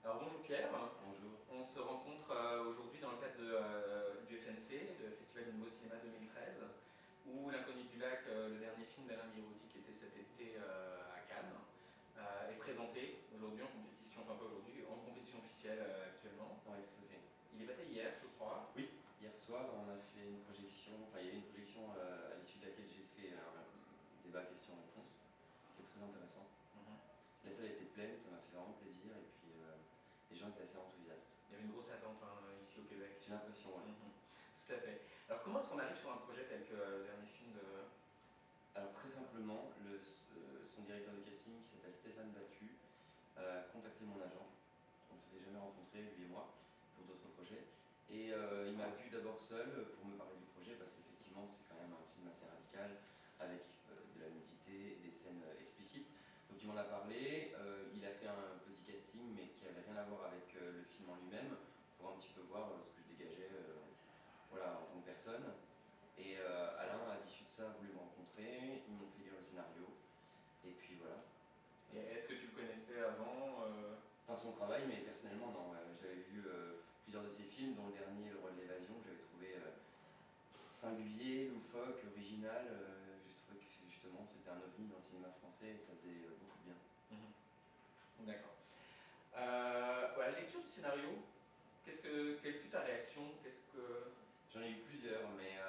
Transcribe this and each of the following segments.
Alors bonjour Pierre, Bonjour. on se rencontre aujourd'hui dans le cadre du FNC, le Festival du Nouveau Cinéma 2013, où L'Inconnu du Lac, le dernier film d'Alain Biraudy qui était cet été à Cannes, est présenté aujourd'hui en compétition, enfin pas aujourd'hui, en compétition officielle actuellement. Oui, tout à fait. Il est passé hier, je crois. Oui, hier soir on a fait une projection, enfin il y a eu une projection à l'issue de laquelle j'ai fait un débat questions-réponses, qui est très intéressant. La salle était pleine, ça m'a fait vraiment plaisir et puis les gens étaient assez enthousiastes. Il y avait une grosse attente ici au Québec. J'ai l'impression, oui. Tout à fait. Alors comment est-ce qu'on arrive sur un projet tel que le dernier film de... Alors très simplement, son directeur de casting qui s'appelle Stéphane Battu a contacté mon agent. On ne s'était jamais rencontrés, lui et moi, pour d'autres projets. Et il m'a vu d'abord seul pour me parler du projet parce qu'effectivement c'est quand même un film assez radical avec de la nudité et des scènes explicites. Donc il m'en a parlé, il a fait un petit casting mais qui n'avait rien à voir avec le film en lui-même pour un petit peu voir ce que je dégageais voilà, en tant que personne. Et Alain, à l'issue de ça, a voulu me rencontrer, ils m'ont fait lire le scénario et puis voilà. Et est-ce que tu le connaissais avant Par son travail, mais personnellement non. J'avais vu plusieurs de ses films, dont le dernier, Le Roi de l'Évasion, que j'avais trouvé singulier, loufoque, original. J'ai trouvé que justement c'était un ovni dans le cinéma français et ça faisait beaucoup de bien. D'accord. À la lecture du scénario, quelle fut ta réaction? J'en ai eu plusieurs, mais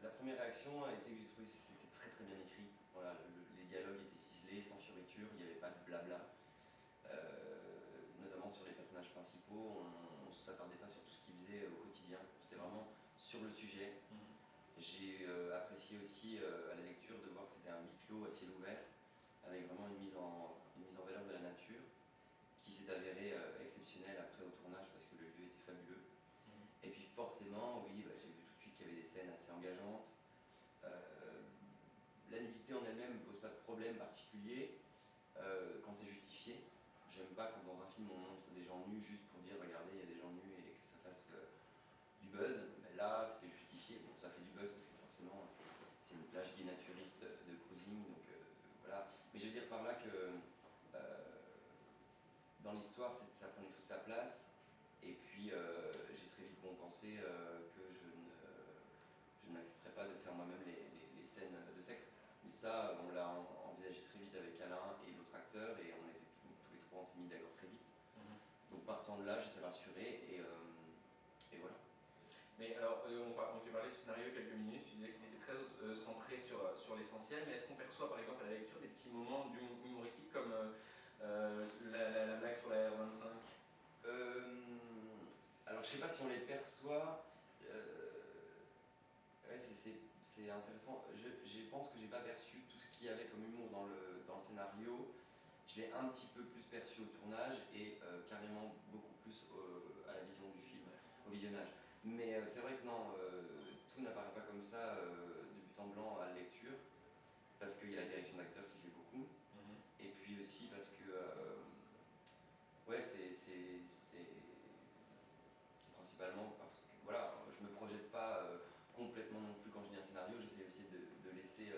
la première réaction a été que j'ai trouvé que c'était très très bien écrit. Voilà, les dialogues étaient ciselés, sans fioriture, il n'y avait pas de blabla. Notamment sur les personnages principaux, on ne s'attardait pas sur tout ce qu'ils faisaient au quotidien, c'était vraiment sur le sujet. J'ai apprécié aussi à la lecture de voir que c'était un huis clos à ciel ouvert, avec vraiment une mise en valeur de la nature, qui s'est avérée exceptionnelle après au tournage parce que le lieu était fabuleux. Et puis forcément, oui, j'ai vu tout de suite qu'il y avait des scènes assez engageantes. La nudité en elle-même ne pose pas de problème particulier quand c'est justifié. J'aime pas quand dans un film on montre des gens nus juste pour dire regardez il y a des gens nus et que ça fasse du buzz. Mais là c'était justifié, bon ça fait du buzz parce que forcément c'est une plage gay naturiste de cruising, donc voilà. Mais je veux dire par là que dans l'histoire ça prenait toute sa place et puis j'ai très vite pensé que je n'accepterais pas de faire moi-même les scènes de sexe. Mais ça, on l'a envisagé très vite avec Alain et l'autre acteur et on était tous les trois, on s'est mis d'accord très vite. Donc partant de là, j'étais rassuré et voilà. Mais alors, tu parlais du scénario il y a quelques minutes, tu disais qu'il était très centré sur l'essentiel, mais est-ce qu'on perçoit par exemple à la lecture des petits moments humoristiques comme la blague sur la R25? Alors je sais pas si on les perçoit. Ouais, c'est intéressant. Je pense que j'ai pas perçu tout ce qu'il y avait comme humour dans le scénario. Je l'ai un petit peu plus perçu au tournage et carrément beaucoup plus à la vision du film, au visionnage. Mais c'est vrai que non, tout n'apparaît pas comme ça de but en blanc à la lecture, parce qu'il y a la direction d'acteur qui fait beaucoup, et puis aussi parce que ouais, c'est principalement parce que voilà, je me projette pas complètement non plus quand je lis un scénario, j'essaie aussi de laisser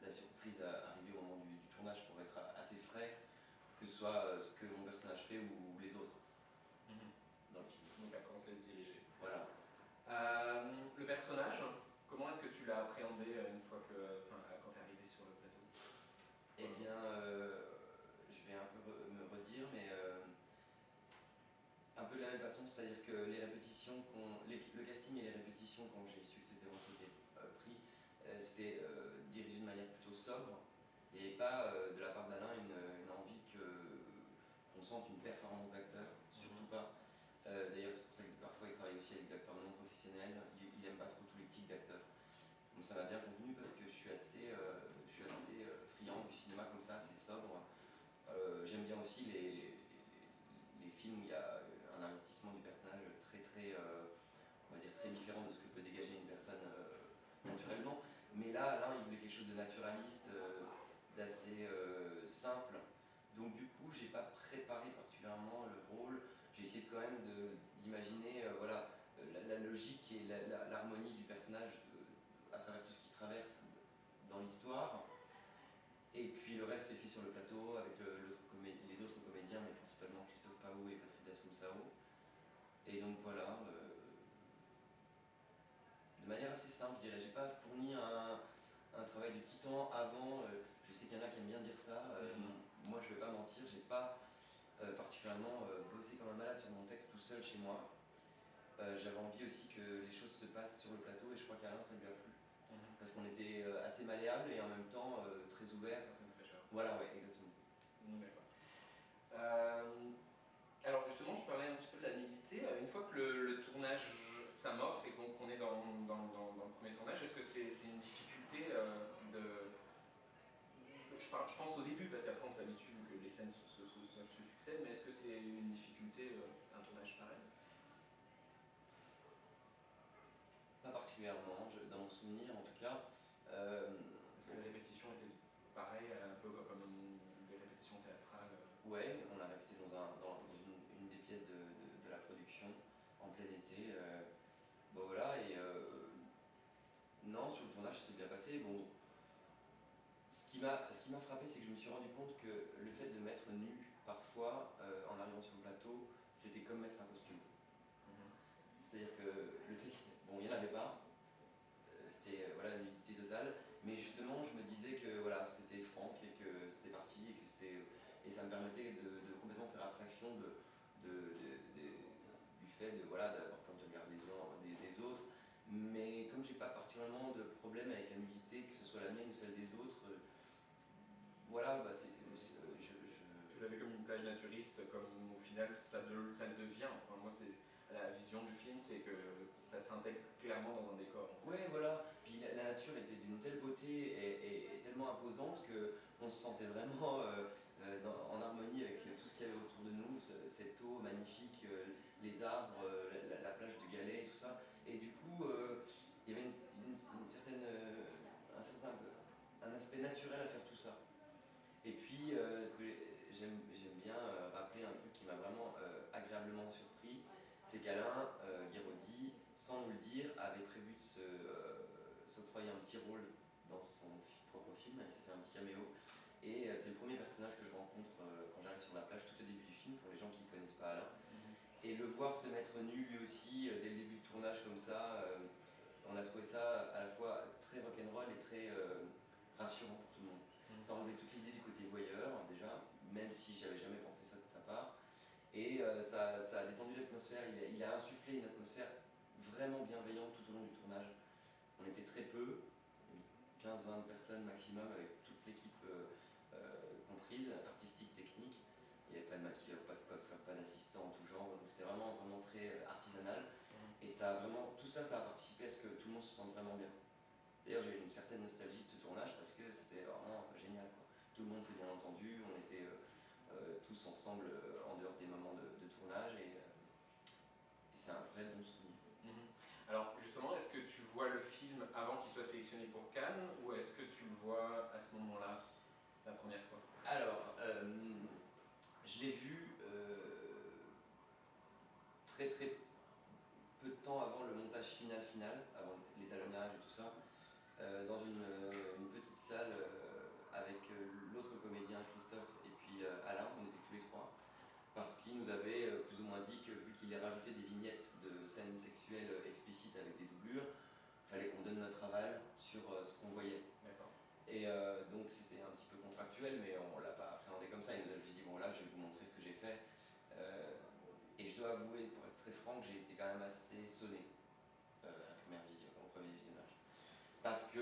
la surprise arriver au moment du tournage pour être assez frais, que ce soit ce que mon personnage fait ou les autres dans le film. Donc après on se laisse diriger. Voilà. Le personnage, comment est-ce que tu l'as appréhendé une fois quand tu es arrivé sur le plateau? Eh bien, je vais un peu me redire, mais un peu de la même façon, c'est-à-dire que les répétitions, le casting et les répétitions, quand j'ai su que c'était moi qui étais pris, c'était dirigé de manière plutôt sobre. Il n'y avait pas de la part d'Alain une envie qu'on sente une performance d'acteur, surtout pas. D'ailleurs, c'est pour ça que parfois il travaille aussi avec des acteurs non professionnels, il n'aime pas trop tous les types d'acteurs. Donc ça m'a bien convenu parce que je suis assez friand du cinéma comme ça, assez sobre. J'aime bien aussi les films où il y a un investissement du personnage on va dire très différent de ce que peut dégager une personne naturellement. Mais là, Alain, il voulait quelque chose de naturaliste, d'assez simple. Donc du coup, j'ai pas préparé particulièrement le rôle. J'ai essayé quand même d'imaginer voilà, la logique et l'harmonie du personnage à travers tout ce qu'il traverse dans l'histoire. Et puis le reste s'est fait sur le plateau avec les autres comédiens Sao. Et donc voilà, de manière assez simple, je dirais, j'ai pas fourni un travail de titan avant, je sais qu'il y en a qui aiment bien dire ça, moi je vais pas mentir, j'ai pas particulièrement bossé comme un malade sur mon texte tout seul chez moi. J'avais envie aussi que les choses se passent sur le plateau et je crois qu'Alain ça lui a plu. Parce qu'on était assez malléable et en même temps très ouvert. Certaine fraîcheur. Voilà, ouais, exactement. D'accord. Alors justement, tu parlais un petit peu de la nudité. Une fois que le tournage s'amorce et qu'on est dans le premier tournage, est-ce que c'est une difficulté de... Je pense au début, parce qu'après on s'habitue que les scènes se succèdent, mais est-ce que c'est une difficulté, un tournage pareil? Pas particulièrement, dans mon souvenir en tout cas. Est-ce que les répétitions étaient pareilles, un peu comme des répétitions théâtrales? Ouais, on a répété dans une des pièces de la production en plein été. Bon voilà, et non, sur le tournage, ça s'est bien passé. Bon, ce qui m'a frappé, c'est que je me suis rendu compte que le fait de mettre nu, parfois, en arrivant sur le plateau, c'était comme mettre un costume. C'est-à-dire que le fait bon, il n'y en avait pas, c'était voilà, une nudité totale, mais justement, je me disais que voilà, c'était franc et que c'était parti, et ça me permettait de complètement faire abstraction du fait voilà, d'avoir peur de regarder des autres. Mais comme j'ai pas particulièrement de problème avec la nudité, que ce soit la mienne ou celle des autres, voilà, bah Tu l'avais comme une plage naturiste, comme au final ça le devient. Enfin, moi, c'est la vision du film, c'est que ça s'intègre clairement dans un décor. Ouais, voilà. Puis la nature était d'une telle beauté et tellement imposante qu'on se sentait vraiment en harmonie avec tout ce qu'il y avait autour de nous, cette eau magnifique, les arbres, la plage de galets, tout ça. Et du coup, il y avait un aspect naturel à faire tout ça. Et puis, ce que j'aime bien rappeler un truc qui m'a vraiment agréablement surpris, c'est qu'Alain Guiraudy, sans nous le dire, avait prévu de s'octroyer un petit rôle dans son propre film. Il s'est fait un petit caméo. Et c'est le premier personnage que je rencontre quand j'arrive sur la plage tout au début du film, pour les gens qui ne connaissent pas Alain. Et le voir se mettre nu lui aussi dès le début du tournage comme ça, on a trouvé ça à la fois très rock'n'roll et très rassurant pour tout le monde. Ça enlevait toute l'idée du côté voyeur déjà, même si j'avais jamais pensé ça de sa part. Et ça a détendu l'atmosphère, il a insufflé une atmosphère vraiment bienveillante tout au long du tournage. On était très peu, 15-20 personnes maximum, avec toute l'équipe comprise, artistique, technique. Il n'y avait pas de maquilleur, pas de coiffeur, pas d'assistant en tout genre, donc c'était vraiment très artisanal. Et tout ça a participé à ce que tout le monde se sente vraiment bien. D'ailleurs, j'ai une certaine nostalgie de ce tournage parce que c'était vraiment génial, quoi. Tout le monde s'est bien entendu, on était tous ensemble en dehors des moments de tournage et c'est un vrai bon souvenir. Alors justement, est-ce que tu vois le film avant qu'il soit sélectionné pour Cannes ou est-ce que tu le vois à ce moment-là, la première fois? Alors, je l'ai vu très peu de temps avant le montage final, avant l'étalonnage et tout ça, dans une petite salle avec l'autre comédien Christophe et puis Alain, on était tous les trois, parce qu'il nous avait plus ou moins dit que vu qu'il ait rajouté des vignettes de scènes sexuelles explicites avec des doublures, il fallait qu'on donne notre aval sur ce qu'on voyait. D'accord. Et donc c'était un petit peu contractuel, mais on l'a pas appréhendé comme ça. Il nous a juste dit bon là je vais vous montrer ce que j'ai fait. Et je dois avouer, pour être très franc, que j'ai été quand même assez sonné à la première vision, au premier visionnage. Parce que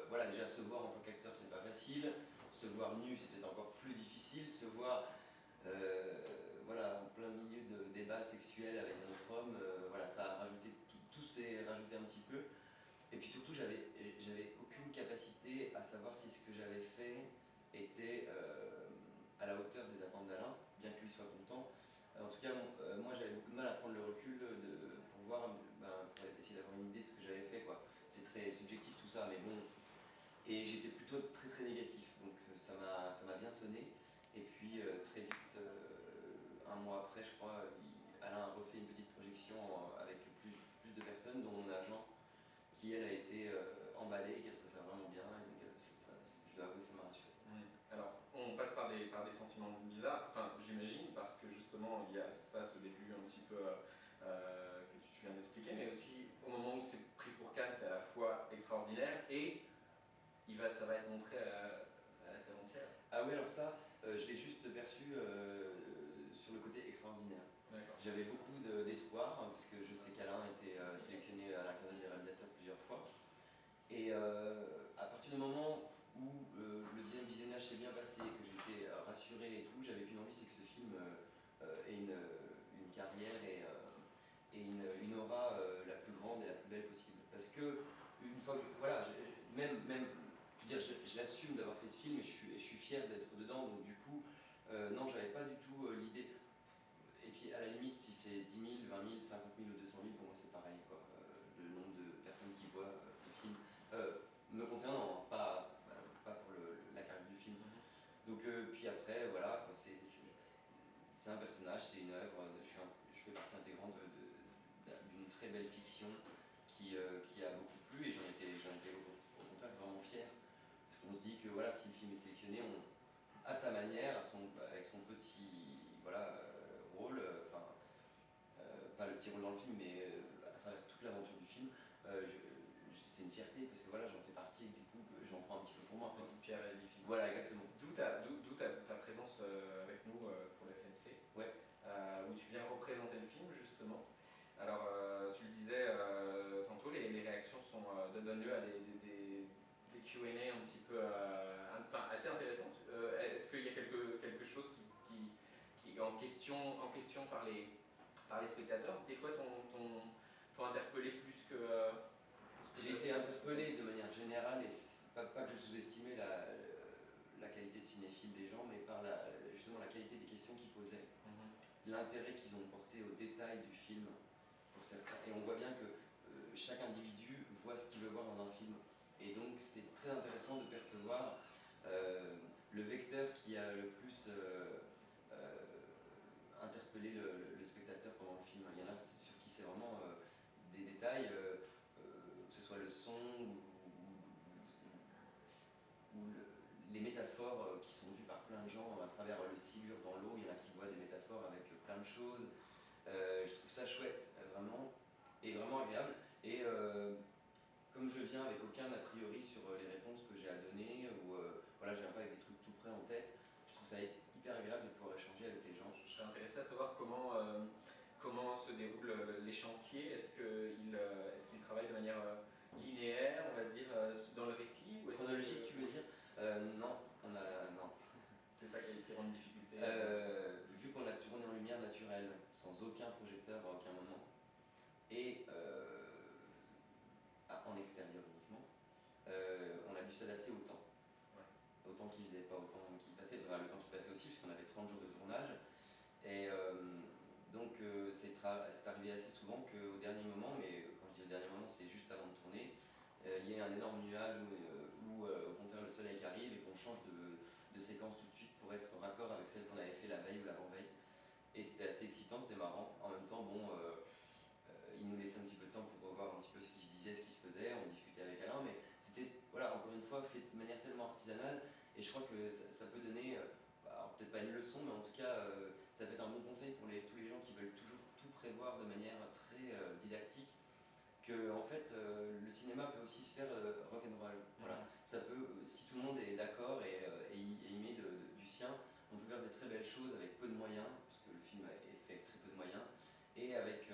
voilà, déjà se voir en tant qu'acteur c'est pas facile, se voir nu c'était encore plus difficile, se voir voilà, en plein milieu de débats sexuels avec un autre homme, voilà, ça a rajouté, tout s'est rajouté un petit peu. Et puis surtout, j'avais aucune capacité à savoir si ce que j'avais fait était à la hauteur des attentes d'Alain, bien que lui soit content. En tout cas, moi j'avais beaucoup de mal à prendre le recul pour voir, pour essayer d'avoir une idée de ce que j'avais fait, quoi. C'est très subjectif tout ça, mais bon. Et j'étais plutôt très négatif, donc ça m'a bien sonné. Et puis très vite, un mois après, je crois, Alain a refait une petite projection avec plus de personnes, dont mon agent, qui elle a été emballée et qui a trouvé ça vraiment bien. Et donc je dois avouer que ça m'a rassuré. Alors, on passe par des sentiments bizarres, enfin j'imagine, parce que justement il y a ça, ce ça va être montré à la terre entière. Ah oui, alors ça, je l'ai juste perçu sur le côté extraordinaire. J'avais beaucoup d'espoir, hein, parce que je sais qu'Alain a été sélectionné à l'International des réalisateurs plusieurs fois. Et à partir du moment où le deuxième visionnage s'est bien passé, que j'étais rassuré et tout, j'avais qu'une envie, c'est que ce film ait une carrière et une aura la plus grande et la plus belle possible. Parce que, une fois que, voilà, même je veux dire, je l'assume d'avoir fait ce film et je suis fier d'être dedans, donc du coup, non, j'avais pas du tout l'idée. Et puis à la limite, si c'est 10 000, 20 000, 50 000 ou 200 000, pour moi c'est pareil, quoi. Le nombre de personnes qui voient ce film. Me concernant, hein, pas pour la carrière du film. Donc, puis après, voilà, c'est un personnage, c'est une œuvre, je fais partie intégrante d'une très belle fiction qui a beaucoup plu et j'en étais au contraire vraiment fier. Parce qu'on se dit que voilà, si le film est sélectionné, à sa manière, avec son petit voilà, rôle, pas le petit rôle dans le film, mais à travers toute l'aventure du film, c'est une fierté parce que voilà, j'en fais partie et du coup j'en prends un petit peu pour moi. Petite pierre à l'édifice. Voilà, exactement. D'où ta présence avec nous pour le FMC, ouais. Où tu viens représenter le film justement. Alors tu le disais tantôt, les réactions donnent lieu à des Q&A un petit peu assez intéressantes. Est-ce qu'il y a quelque chose qui en question par les spectateurs, des fois t'ont interpellé plus que j'ai été interpellé de manière générale, et pas que je sous-estimais la qualité de cinéphile des gens, mais par justement la qualité des questions qu'ils posaient, l'intérêt qu'ils ont porté au détail du film pour certains. Et on voit bien que chaque individu voit ce qu'il veut voir dans un film. Et donc c'est très intéressant de percevoir le vecteur qui a le plus interpellé le spectateur pendant le film. Il y en a sur qui c'est vraiment des détails, que ce soit le son ou les métaphores qui sont vues par plein de gens à travers le silure dans l'eau. Il y en a qui voient des métaphores avec plein de choses. Je trouve ça chouette, vraiment, et vraiment agréable. Et comme je viens avec aucun a priori sur les réponses que j'ai à donner, ou voilà, je viens pas avec des trucs tout prêts en tête, je trouve ça hyper agréable de pouvoir échanger avec les gens. Je serais intéressé à savoir comment se déroule l'échéancier. Est-ce qu'il travaille de manière linéaire, on va dire, dans le récit, ou chronologique, tu veux dire? Non, non. C'est ça qui rend une difficulté. Vu qu'on a tourné en lumière naturelle, sans aucun projecteur à aucun moment, et en extérieur uniquement, on a dû s'adapter au temps. Ouais. Au temps qui faisait, pas au temps qui passait, enfin, le temps qui passait aussi, puisqu'on avait 30 jours de tournage. Et donc c'est arrivé assez souvent qu'au dernier moment, mais quand je dis au dernier moment, c'est juste avant de tourner, il y ait un énorme nuage où au contraire le soleil qui arrive et qu'on change de séquence tout de suite pour être raccord avec celle qu'on avait fait la veille ou l'avant-veille. Et c'était assez excitant, c'était marrant. En même temps, bon, il nous laissait un petit peu de temps pour revoir un petit peu ce qui se disait, ce qui se faisait, on discutait avec Alain, mais c'était, voilà, encore une fois, fait de manière tellement artisanale, et je crois que ça peut donner, alors peut-être pas une leçon, mais en tout cas, ça peut être un bon conseil pour tous les gens qui veulent toujours tout prévoir de manière très didactique, que en fait, le cinéma peut aussi se faire rock'n'roll. Voilà. Ça peut, si tout le monde est d'accord et y met du sien, on peut faire des très belles choses avec peu de moyens, parce que le film est fait avec très peu de moyens, et avec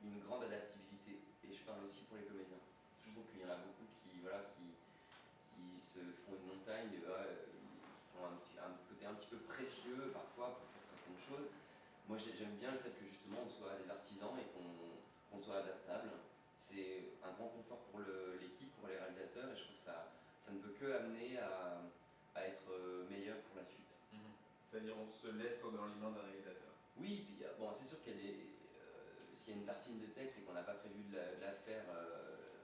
une grande adaptabilité. Et je parle aussi pour les comédiens. Je trouve qu'il y en a beaucoup qui se font une montagne, qui ont un côté un petit peu précieux parfois pour faire certaines choses. Moi j'aime bien le fait que justement on soit des artisans et qu'on soit adaptable. C'est un grand confort pour l'équipe, pour les réalisateurs, et je trouve que ça ne peut que amener à être meilleur pour la suite. C'est-à-dire on se laisse dans les mains d'un réalisateur. Oui, puis, bon, c'est sûr qu'il y a s'il y a une tartine de texte et qu'on n'a pas prévu de la faire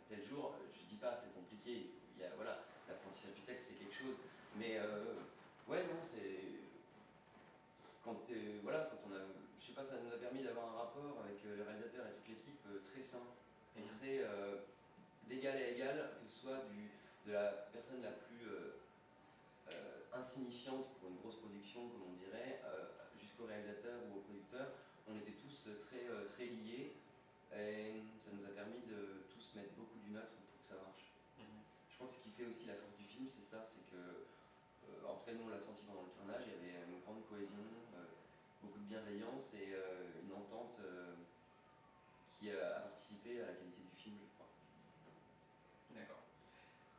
tel jour, je dis pas, c'est compliqué. Voilà, l'apprentissage du texte c'est quelque chose, mais ouais, non, c'est quand on a, je sais pas, ça nous a permis d'avoir un rapport avec le réalisateur et toute l'équipe très sain et très d'égal à égal, que ce soit de la personne la plus insignifiante pour une grosse production, comme on dirait, jusqu'au réalisateur ou au producteur. On était tous très liés, et ça nous a permis de tous mettre beaucoup du nôtre pour que ça marche. Je crois que ce qui fait aussi la force du film, film, c'est ça, c'est que, en tout cas nous on l'a senti pendant le tournage, il y avait une grande cohésion, beaucoup de bienveillance et une entente qui a participé à la qualité du film, je crois. D'accord.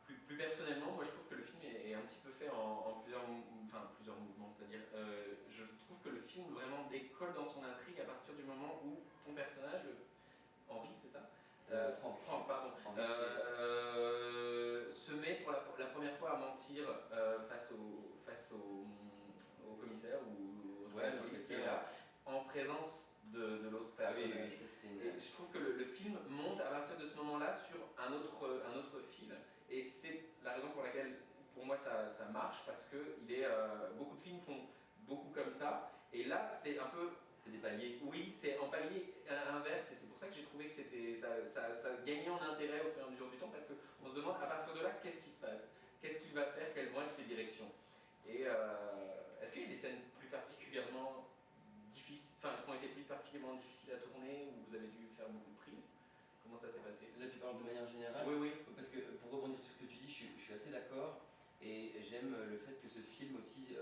Plus personnellement, moi je trouve que le film est un petit peu fait en plusieurs mouvements, c'est-à-dire je trouve que le film vraiment décolle dans son intrigue à partir du moment où ton personnage, Henri, c'est ça Franck, pardon, se met pour la première fois à mentir face au commissaire ou au police qui est là, en présence de l'autre personnage. Ah oui, ça c'était une... Et je trouve que le film monte à partir de ce moment-là sur un autre fil. Et c'est la raison pour laquelle, pour moi, ça marche, parce que beaucoup de films font beaucoup comme ça. Et là, c'est un peu... C'est des paliers. Oui, c'est en palier inverse. Et c'est pour ça que j'ai trouvé que ça gagnait en intérêt au fur et à mesure du temps, parce qu'on se demande, à partir de là, qu'est-ce qui se passe? Qu'est-ce qu'il va faire? Quelles vont être ses directions? Et est-ce qu'il y a des scènes plus particulièrement difficiles, qui ont été plus particulièrement difficiles à tourner, où vous avez dû faire beaucoup de prises? Comment ça s'est passé? Là tu parles de manière générale? Oui. Parce que pour rebondir sur ce que tu dis, je suis assez d'accord. Et j'aime le fait que ce film aussi,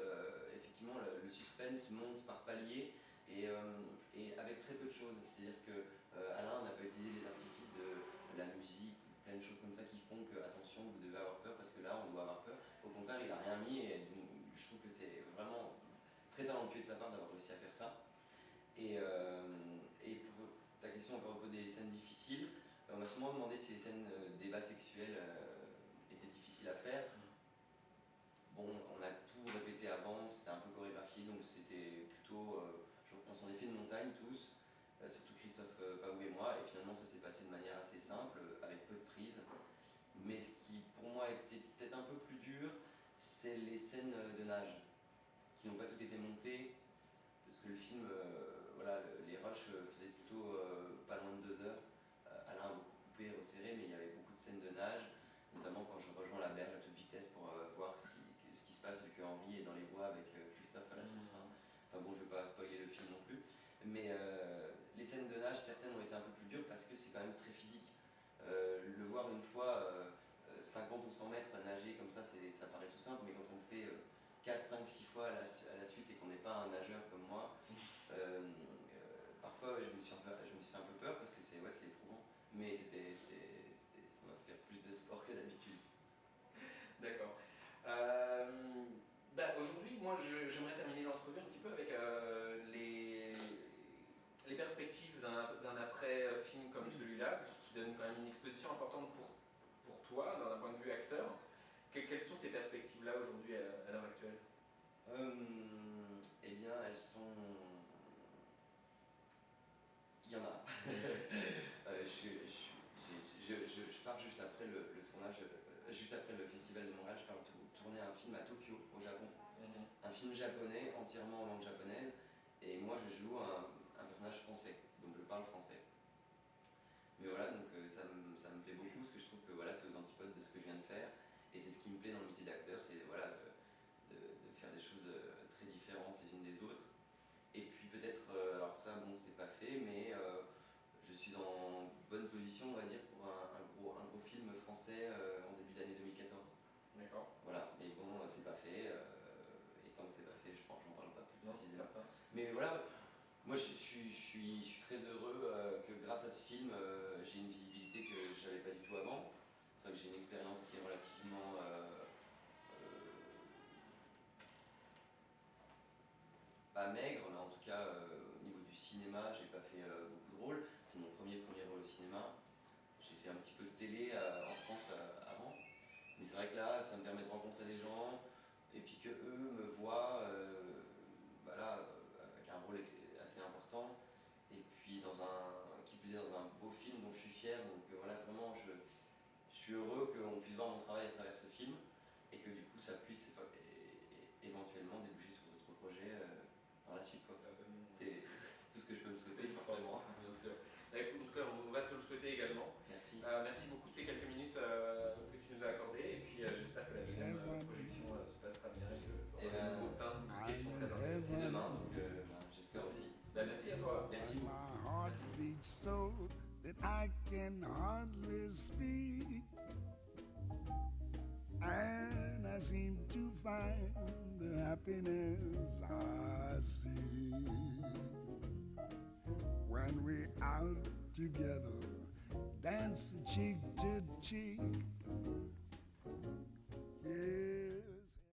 effectivement, le suspense monte par paliers et avec très peu de choses. C'est-à-dire que Alain n'a pas utilisé les artifices de la musique, plein de choses comme ça qui font que, attention, vous devez avoir peur parce que là, on doit avoir peur. Au contraire, il n'a rien mis et je trouve que c'est vraiment très talentueux de sa part d'avoir réussi à faire ça. Et pour ta question à propos des scènes difficiles, on m'a souvent demandé si les scènes débats sexuels étaient difficiles à faire. Bon, on a tout répété avant, c'était un peu chorégraphié, donc c'était plutôt... on s'en est fait une montagne tous, surtout Christophe Paou et moi, et finalement ça s'est passé de manière assez simple, avec peu de prises. Mais ce qui pour moi était peut-être un peu plus dur, c'est les scènes de nage, qui n'ont pas toutes été montées, parce que le film, voilà, les rushs faisaient plutôt pas loin de 2 heures. Alain a beaucoup coupé, resserré, mais il y avait beaucoup de scènes de nage, notamment quand je rejoins la berge à toute vitesse pour voir ce qui se passe, vu que Henri est dans les bois avec Christophe à la toute fin. Enfin bon, je ne vais pas spoiler le film non plus, mais les scènes de nage, certaines ont été un peu plus dures parce que c'est quand même très physique. Le voir une fois 50 ou 100 mètres nager comme ça paraît tout simple, mais quand on fait 4, 5, 6 fois à la suite et qu'on n'est pas un nageur comme moi, parfois je me suis fait un peu peur parce que c'est éprouvant, mais ça m'a fait faire plus de sport que d'habitude. D'accord. Aujourd'hui, moi j'aimerais terminer l'entrevue un petit peu avec les perspectives d'un après-film comme celui-là, qui donne quand même une exposition importante pour toi, d'un point de vue acteur. Quelles sont ces perspectives-là aujourd'hui à l'heure actuelle? Eh bien, elles sont... Il y en a. Je pars juste après le tournage, juste après le festival de Montréal, je pars tourner un film à Tokyo, au Japon. Un film japonais, entièrement en langue japonaise. Et moi, je joue un personnage français, donc je parle français. Mais voilà, donc ça me plaît beaucoup, parce que je trouve que voilà, c'est aux antipodes de ce que je viens de faire. Et c'est ce qui me plaît dans le métier d'acteur, c'est voilà, de faire des choses très différentes les unes des autres. Et puis peut-être, alors ça, bon, c'est pas fait, mais je suis en bonne position, on va dire, pour un gros film français en début d'année 2014. D'accord. Voilà, mais bon, c'est pas fait, et tant que c'est pas fait, je pense que j'en parle pas plus précisément. Certain. Mais voilà, moi je suis très heureux que grâce à ce film, j'ai une visibilité que j'avais pas du tout avant. C'est vrai que j'ai une expérience qui est relativement... pas maigre, mais en tout cas au niveau du cinéma, j'ai pas fait beaucoup de rôles. C'est mon premier rôle au cinéma. J'ai fait un petit peu de télé en France avant. Mais c'est vrai que là, ça me permet de rencontrer des gens et puis que eux me voient voilà, avec un rôle assez important. Et puis qui plus est dans un beau film dont je suis fier. Donc voilà, vraiment, je suis heureux qu'on puisse voir mon travail à travers ce film et que du coup ça puisse éventuellement déboucher sur d'autres projets par la suite. C'est tout ce que je peux me souhaiter forcément. Bien sûr. En tout cas, on va te le souhaiter également. Merci. Merci beaucoup de ces quelques minutes que tu nous as accordées. Et puis j'espère que la deuxième projection se passera bien et que tu auras de nouveau plein de questions très intéressantes. C'est demain, donc j'espère aussi. Merci à toi. Merci. That I can hardly speak, and I seem to find the happiness I see when we're out together, dance cheek to cheek.